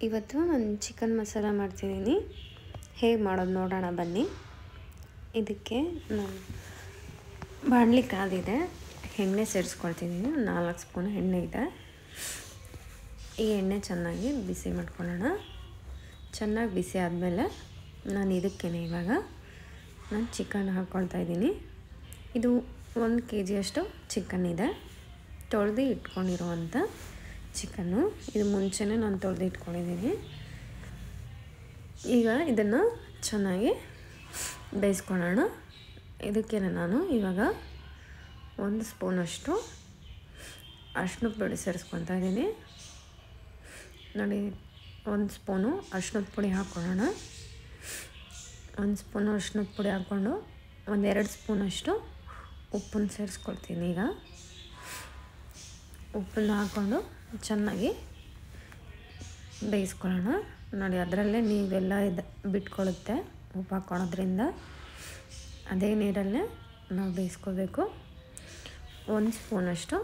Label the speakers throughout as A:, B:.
A: ಇವತ್ತು ನಾನು ಚಿಕನ್ ಮಸಾಲ ಮಾಡ್ತಿದ್ದೀನಿ. ಹೇಗೆ ಮಾಡೋದು ನೋಡೋಣ ಬನ್ನಿ. ಇದಕ್ಕೆ ನಾನು ಬಾಣಲಿ ಕಾದಿದೆ, ಎಣ್ಣೆ ಸೇರಿಸ್ಕೊಳ್ತಿದ್ದೀನಿ. 4 ಸ್ಪೂನ್ ಎಣ್ಣೆ ಇದೆ. ಈ ಎಣ್ಣೆ ಚೆನ್ನಾಗಿ ಬಿಸಿ ಮಾಡ್ಕೊಳ್ಳೋಣ. ಚೆನ್ನಾಗಿ ಬಿಸಿ ಆದಮೇಲೆ ನಾನು ಇದಕ್ಕೇನೆ ಇವಾಗ ನಾನು ಚಿಕನ್ ಹಾಕ್ಕೊಳ್ತಾ ಇದ್ದೀನಿ. ಇದು 1 kg ಚಿಕನ್ ಇದೆ, ತೊಳೆದು ಇಟ್ಕೊಂಡಿರುವಂಥ ಚಿಕನ್ನು. ಇದು ಮುಂಚೆನೇ ನಾನು ತೊಳೆದು ಇಟ್ಕೊಂಡಿದ್ದೀನಿ. ಈಗ ಇದನ್ನು ಚೆನ್ನಾಗಿ ಬೇಯಿಸ್ಕೊಳ್ಳೋಣ. ಇದಕ್ಕೆ ನಾನು ಇವಾಗ 1 ಸ್ಪೂನಷ್ಟು ಅರಿಶಿಣದ ಪುಡಿ ಸೇರಿಸ್ಕೊತಾ ಇದ್ದೀನಿ. ನೋಡಿ, 1 ಸ್ಪೂನು ಅರಿಶಿಣದ ಪುಡಿ ಹಾಕ್ಕೊಳ್ಳೋಣ. 1 ಸ್ಪೂನು ಅರಿಶಿಣದ ಪುಡಿ ಹಾಕ್ಕೊಂಡು 1-2 ಸ್ಪೂನಷ್ಟು ಉಪ್ಪನ್ನು ಸೇರಿಸ್ಕೊಳ್ತೀನಿ. ಈಗ ಉಪ್ಪನ್ನು ಹಾಕ್ಕೊಂಡು ಚೆನ್ನಾಗಿ ಬೇಯಿಸ್ಕೊಳ್ಳೋಣ. ನೋಡಿ, ಅದರಲ್ಲೇ ನೀರೆಲ್ಲ ಬಿಟ್ಕೊಳ್ಳುತ್ತೆ ಉಪ್ಪು ಹಾಕ್ಕೊಳ್ಳೋದ್ರಿಂದ. ಅದೇ ನೀರಲ್ಲೇ ನಾವು ಬೇಯಿಸ್ಕೋಬೇಕು. 1 ಸ್ಪೂನಷ್ಟು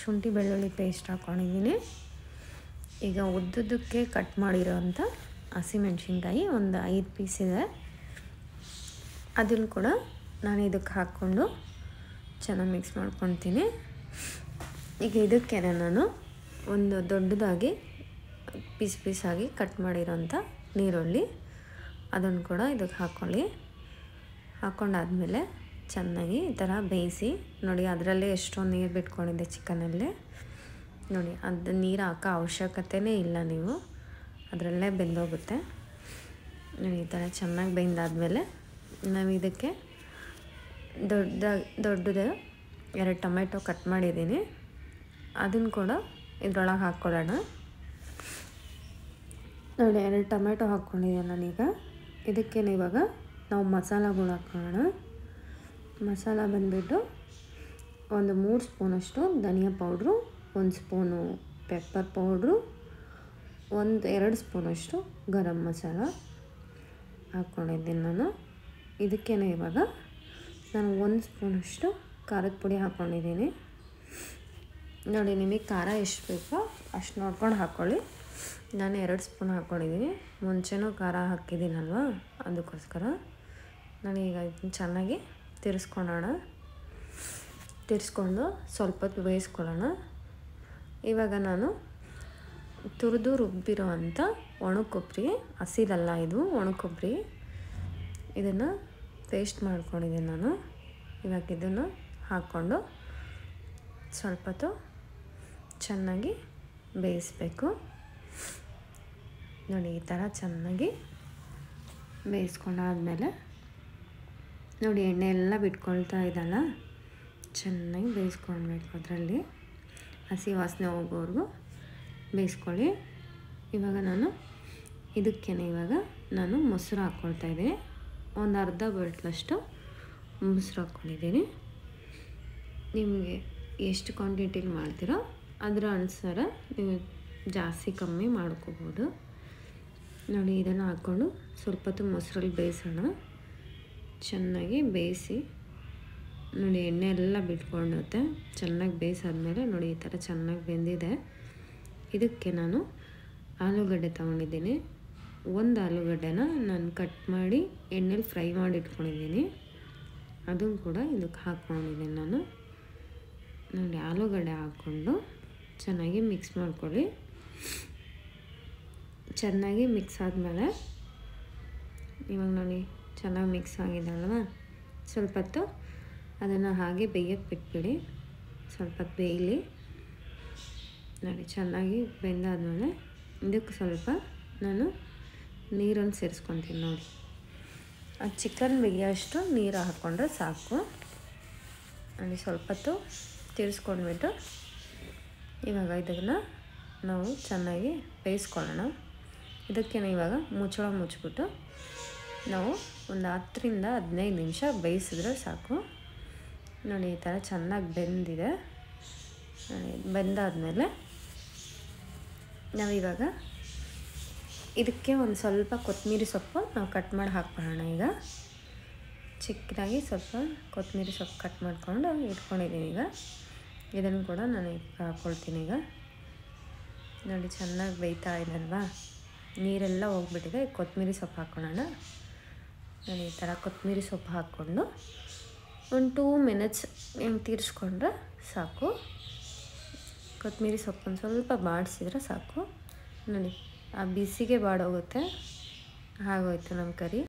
A: ಶುಂಠಿ ಬೆಳ್ಳುಳ್ಳಿ ಪೇಸ್ಟ್ ಹಾಕ್ಕೊಂಡಿದ್ದೀನಿ. ಈಗ ಉದ್ದುದಕ್ಕೆ ಕಟ್ ಮಾಡಿರೋವಂಥ ಹಸಿಮೆಣ್ಸಿನ್ಕಾಯಿ ಒಂದು 5 ಪೀಸ್ ಇದೆ. ಅದನ್ನು ಕೂಡ ನಾನು ಇದಕ್ಕೆ ಹಾಕ್ಕೊಂಡು ಚೆನ್ನಾಗಿ ಮಿಕ್ಸ್ ಮಾಡ್ಕೊತೀನಿ. ಈಗ ಇದಕ್ಕೆ ನಾನು ಒಂದು ದೊಡ್ಡದಾಗಿ ಪೀಸಾಗಿ ಕಟ್ ಮಾಡಿರೋಂಥ ನೀರುಳ್ಳಿ ಅದನ್ನು ಕೂಡ ಇದಕ್ಕೆ ಹಾಕ್ಕೊಳ್ಳಿ. ಹಾಕ್ಕೊಂಡಾದ್ಮೇಲೆ ಚೆನ್ನಾಗಿ ಈ ಥರ ಬೇಯಿಸಿ. ನೋಡಿ, ಅದರಲ್ಲೇ ಎಷ್ಟೊಂದು ನೀರು ಬಿಟ್ಕೊಂಡಿದ್ದೆ ಚಿಕನಲ್ಲಿ. ನೋಡಿ, ಅದು ನೀರು ಹಾಕೋ ಅವಶ್ಯಕತೆಯೇ ಇಲ್ಲ, ನೀವು ಅದರಲ್ಲೇ ಬೆಂದೋಗುತ್ತೆ. ನೋಡಿ, ಈ ಥರ ಚೆನ್ನಾಗಿ ಬೆಂದಾದ್ಮೇಲೆ ನಾವು ಇದಕ್ಕೆ ದೊಡ್ಡದು 2 ಟೊಮೆಟೊ ಕಟ್ ಮಾಡಿದ್ದೀನಿ. ಅದನ್ನು ಕೂಡ ಇದ್ರೊಳಗೆ ಹಾಕ್ಕೊಳ್ಳೋಣ. ನೋಡಿ, 2 ಟೊಮೆಟೊ ಹಾಕ್ಕೊಂಡಿದ್ದೀನಿ ನಾನೀಗ. ಇದಕ್ಕೇನೆ ಇವಾಗ ನಾವು ಮಸಾಲಗಳು ಹಾಕ್ಕೊಳ್ಳೋಣ. ಮಸಾಲ ಬಂದುಬಿಟ್ಟು ಒಂದು 3 ಸ್ಪೂನಷ್ಟು ಧನಿಯಾ ಪೌಡ್ರು, 1 ಸ್ಪೂನು ಪೆಪ್ಪರ್ ಪೌಡ್ರು, 1-2 ಸ್ಪೂನಷ್ಟು ಗರಂ ಮಸಾಲ ಹಾಕ್ಕೊಂಡಿದ್ದೀನಿ ನಾನು. ಇದಕ್ಕೇನೆ ಇವಾಗ ನಾನು 1 ಸ್ಪೂನಷ್ಟು ಖಾರದ ಪುಡಿ ಹಾಕ್ಕೊಂಡಿದ್ದೀನಿ. ನೋಡಿ, ನಿಮಗೆ ಖಾರ ಎಷ್ಟು ಬೇಕೋ ಅಷ್ಟು ನೋಡ್ಕೊಂಡು ಹಾಕ್ಕೊಳ್ಳಿ. ನಾನು 2 ಸ್ಪೂನ್ ಹಾಕ್ಕೊಂಡಿದ್ದೀನಿ. ಮುಂಚೆನೂ ಖಾರ ಹಾಕಿದ್ದೀನಲ್ವ, ಅದಕ್ಕೋಸ್ಕರ. ನಾನು ಈಗ ಇದನ್ನು ಚೆನ್ನಾಗಿ ತಿರ್ಸ್ಕೊಂಡು ಸ್ವಲ್ಪ ಹೊತ್ತು ಬೇಯಿಸ್ಕೊಳ್ಳೋಣ. ಇವಾಗ ನಾನು ತುರಿದು ರುಬ್ಬಿರೋ ಅಂಥ ಒಣ ಕೊಬ್ಬರಿ, ಹಸಿದಲ್ಲ ಇದು, ಒಣ ಕೊಬ್ಬರಿ, ಇದನ್ನು ಪೇಸ್ಟ್ ಮಾಡ್ಕೊಂಡಿದ್ದೀನಿ ನಾನು. ಇವಾಗ ಇದನ್ನು ಹಾಕ್ಕೊಂಡು ಸ್ವಲ್ಪ ಹೊತ್ತು ಚೆನ್ನಾಗಿ ಬೇಯಿಸಬೇಕು. ನೋಡಿ, ಈ ಥರ ಚೆನ್ನಾಗಿ ಬೇಯಿಸ್ಕೊಂಡಾದ್ಮೇಲೆ ನೋಡಿ, ಎಣ್ಣೆ ಎಲ್ಲ ಬಿಟ್ಕೊಳ್ತಾ ಇದ್ದಲ್ಲ, ಚೆನ್ನಾಗಿ ಬೇಯಿಸ್ಕೊಳ್ಬೇಕು. ಅದರಲ್ಲಿ ಹಸಿ ವಾಸನೆ ಹೋಗೋವರೆಗೂ ಬೇಯಿಸ್ಕೊಳ್ಳಿ. ಇವಾಗ ನಾನು ಇದಕ್ಕೇನೆ ನಾನು ಮೊಸರು ಹಾಕ್ಕೊಳ್ತಾ ಇದ್ದೀನಿ. ಒಂದು ಅರ್ಧ ಬಟ್ಲಷ್ಟು ಮೊಸರು ಹಾಕ್ಕೊಂಡಿದ್ದೀನಿ. ನಿಮಗೆ ಎಷ್ಟು ಕ್ವಾಂಟಿಟಿಲಿ ಮಾಡ್ತೀರೋ ಅದರ ಅನುಸಾರ ನೀವು ಜಾಸ್ತಿ ಕಮ್ಮಿ ಮಾಡ್ಕೋಬೋದು. ನೋಡಿ, ಇದನ್ನು ಹಾಕ್ಕೊಂಡು ಸ್ವಲ್ಪ ಹೊತ್ತು ಮೊಸರಲ್ಲಿ ಬೇಯಿಸೋಣ. ಚೆನ್ನಾಗಿ ಬೇಯಿಸಿ. ನೋಡಿ, ಎಣ್ಣೆ ಎಲ್ಲ ಬಿಟ್ಕೊಂಡುತ್ತೆ. ಚೆನ್ನಾಗಿ ಬೇಯಿಸಾದ್ಮೇಲೆ ನೋಡಿ, ಈ ಥರ ಚೆನ್ನಾಗಿ ಬೆಂದಿದೆ. ಇದಕ್ಕೆ ನಾನು ಆಲೂಗಡ್ಡೆ ತೊಗೊಂಡಿದ್ದೀನಿ. 1 ಆಲೂಗಡ್ಡೆನ ನಾನು ಕಟ್ ಮಾಡಿ ಎಣ್ಣೆಲಿ ಫ್ರೈ ಮಾಡಿ ಇಟ್ಕೊಂಡಿದ್ದೀನಿ. ಅದನ್ನು ಕೂಡ ಇದಕ್ಕೆ ಹಾಕ್ಕೊಂಡಿದ್ದೀನಿ ನಾನು. ನೋಡಿ, ಆಲೂಗಡ್ಡೆ ಹಾಕ್ಕೊಂಡು ಚೆನ್ನಾಗಿ ಮಿಕ್ಸ್ ಮಾಡ್ಕೊಳ್ಳಿ. ಚೆನ್ನಾಗಿ ಮಿಕ್ಸ್ ಆದಮೇಲೆ ಇವಾಗ ನೋಡಿ, ಚೆನ್ನಾಗಿ ಮಿಕ್ಸ್ ಆಗಿದೆ ಅಲ್ವಾ, ಸ್ವಲ್ಪ ಹೊತ್ತು ಅದನ್ನು ಹಾಗೆ ಬೇಯಕ್ಕೆ ಬಿಟ್ಬಿಡಿ. ಸ್ವಲ್ಪ ಹೊತ್ತು ಬೇಯಲಿ. ನೋಡಿ, ಚೆನ್ನಾಗಿ ಬೆಂದಾದ್ಮೇಲೆ ಇದಕ್ಕೆ ಸ್ವಲ್ಪ ನಾನು ನೀರನ್ನು ಸೇರಿಸ್ಕೊತೀನಿ. ನೋಡಿ, ಆ ಚಿಕನ್ ಬೇಯೋಷ್ಟು ನೀರು ಹಾಕ್ಕೊಂಡ್ರೆ ಸಾಕು. ನೋಡಿ, ಸ್ವಲ್ಪ ಹೊತ್ತು ತಿರ್ಸ್ಕೊಂಡ್ಬಿಟ್ಟು ಇವಾಗ ಇದನ್ನು ನಾವು ಚೆನ್ನಾಗಿ ಬೇಯಿಸ್ಕೊಳ್ಳೋಣ. ಇದಕ್ಕೆ ಇವಾಗ ಮುಚ್ಚಳ ಮುಚ್ಚಿಬಿಟ್ಟು ನಾವು ಒಂದು 10-15 ನಿಮಿಷ ಬೇಯಿಸಿದ್ರೆ ಸಾಕು. ನೋಡಿ, ಈ ಥರ ಚೆನ್ನಾಗಿ ಬೆಂದಿದೆ. ಬೆಂದಾದಮೇಲೆ ನಾವಿವಾಗ ಇದಕ್ಕೆ ಒಂದು ಸ್ವಲ್ಪ ಕೊತ್ತಂಬರಿ ಸೊಪ್ಪು ನಾವು ಕಟ್ ಮಾಡಿ ಹಾಕ್ಕೊಳ್ಳೋಣ. ಈಗ ಚಿಕ್ಕದಾಗಿ ಸ್ವಲ್ಪ ಕೊತ್ತಂಬರಿ ಸೊಪ್ಪು ಕಟ್ ಮಾಡ್ಕೊಂಡು ಇಟ್ಕೊಂಡಿದ್ದೀನಿ. ಈಗ ಇದನ್ನು ಕೂಡ ನಾನು ಹಾಕ್ಕೊಳ್ತೀನಿ. ಈಗ ನೋಡಿ, ಚೆನ್ನಾಗಿ ಬೇಯ್ತಾ ಇದೆ ಅಲ್ವಾ. ನೀರೆಲ್ಲ ಹೋಗ್ಬಿಟ್ಟಿದೆ. ಕೊತ್ತಂಬರಿ ಸೊಪ್ಪು ಹಾಕ್ಕೊಳ್ಳೋಣ. ನಾನು ಈ ಥರ ಕೊತ್ತಂಬರಿ ಸೊಪ್ಪು ಹಾಕ್ಕೊಂಡು ಒಂದು 2 ಮಿನಿಟ್ಸ್ ಹಿಂಗೆ ತೀರಿಸ್ಕೊಂಡ್ರೆ ಸಾಕು. ಕೊತ್ತಂಬರಿ ಸೊಪ್ಪನ್ನು ಸ್ವಲ್ಪ ಬಾಡಿಸಿದ್ರೆ ಸಾಕು. ನೋಡಿ, ಆ ಬಿಸಿಗೆ ಬಾಡೋಗುತ್ತೆ. ಆಗೋಯ್ತು ನಮ್ಮ ಕರಿ.